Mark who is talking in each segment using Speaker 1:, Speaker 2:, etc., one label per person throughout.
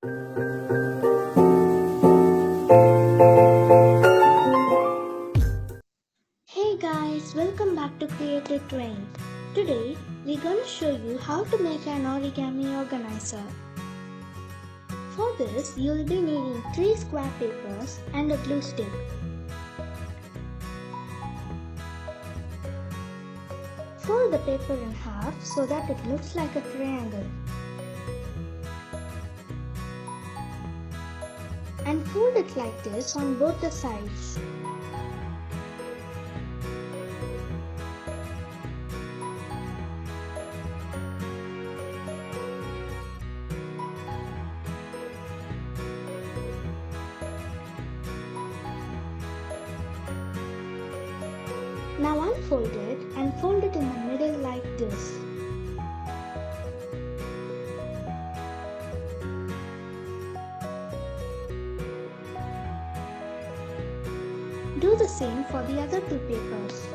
Speaker 1: Hey guys, welcome back to Creative Twin. Today, we're gonna show you how to make an origami organizer. For this, you'll be needing 3 square papers and a glue stick. Fold the paper in half so that it looks like a triangle. And fold it like this on both the sides. Now unfold it and fold it in the middle like this. Do the same for the other 2 papers.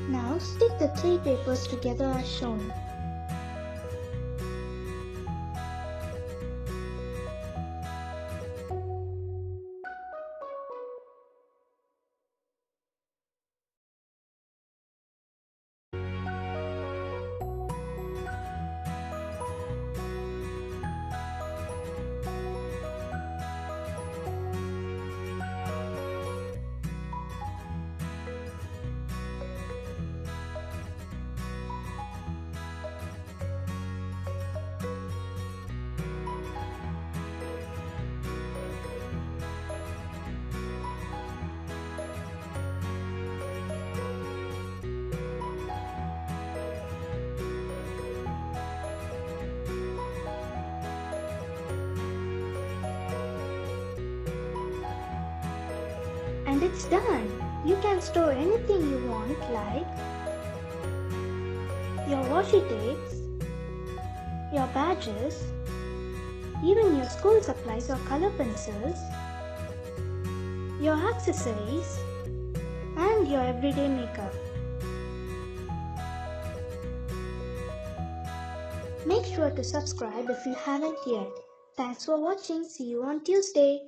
Speaker 1: Now stick the 3 papers together as shown. And it's done! You can store anything you want like your washi tapes, your badges, even your school supplies or color pencils, your accessories, and your everyday makeup. Make sure to subscribe if you haven't yet. Thanks for watching. See you on Tuesday.